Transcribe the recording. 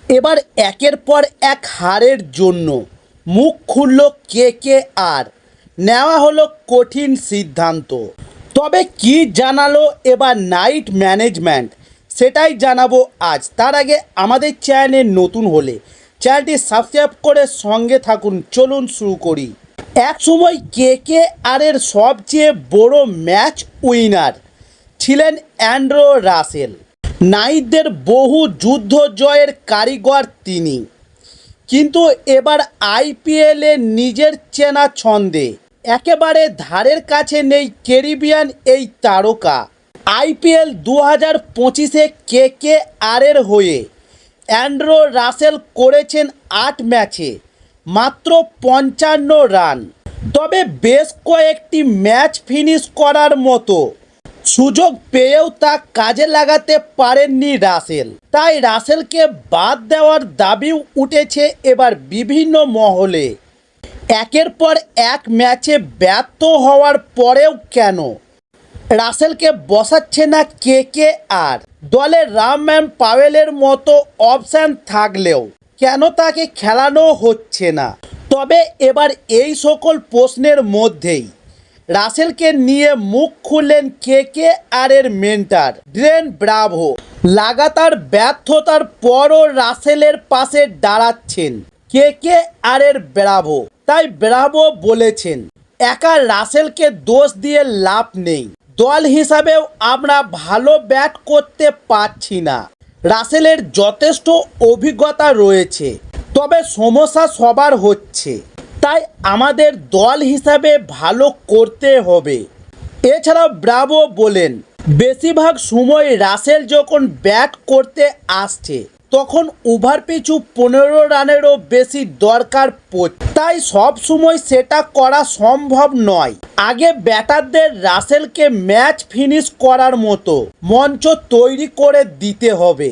এবার একের পর এক হারের জন্য মুখ খুলল কেকেআর, নেওয়া হলো কঠিন সিদ্ধান্ত। তবে কি জানালো এবার নাইট ম্যানেজমেন্ট, সেটাই জানাবো আজ। তার আগে আমাদের চ্যানেলে নতুন হলে চ্যানেলটি সাবস্ক্রাইব করে সঙ্গে থাকুন। চলুন শুরু করি। এক সময় কেকেআরের সবচেয়ে বড় ম্যাচ উইনার ছিলেন অ্যান্ড্রু রাসেল। নাইটদের বহু যুদ্ধ জয়ের কারিগর তিনি, কিন্তু এবার আইপিএলে নিজের চেনা ছন্দে একেবারে ধারের কাছে নেই ক্যারিবিয়ান এই তারকা। আইপিএল 2025-এ কেকেআরের হয়ে অ্যান্ড্রু রাসেল করেছেন 8 ম্যাচে মাত্র 55 রান। তবে বেশ কয়েকটি ম্যাচ ফিনিশ করার মতো সুযোগ পেয়েও তা কাজে লাগাতে পারেননি রাসেল। তাই রাসেলকে বাদ দেওয়ার দাবিও উঠেছে এবার বিভিন্ন মহলে। একের পর এক ম্যাচে ব্যর্থ হওয়ার পরেও কেন রাসেলকে বসাচ্ছে না কেকেআর? দলে রামম্যান পাওয়েলের মতো অপশান থাকলেও কেন তাকে খেলানো হচ্ছে না? তবে এবার এই সকল প্রশ্নের মধ্যেই রাসেলকে নিয়ে মুখ খুললেন কেকেআরের মেন্টর ড্রেন ব্রাভো। লাগাতার ব্যর্থতার পরও রাসেলের পাশে দাঁড়াচ্ছেন কেকেআরের ব্রাভো। তাই ব্রাভো বলেছেন, একা রাসেলকে দোষ দিয়ে লাভ নেই, দল হিসাবেও আমরা ভালো ব্যাট করতে পারছি না। রাসেলের যথেষ্ট অভিজ্ঞতা রয়েছে, তবে সমস্যা সবার হচ্ছে, তাই আমাদের দল হিসাবে ভালো করতে হবে। এছাড়াও ব্রাভো বলেন, বেশিরভাগ সময় রাসেল যখন ব্যাট করতে আসছে তখন ওভার পিছু 15 রানেরও বেশি দরকার পড়ছে, তাই সব সময় সেটা করা সম্ভব নয়। আগে ব্যাটারদের রাসেলকে ম্যাচ ফিনিশ করার মতো মঞ্চ তৈরি করে দিতে হবে।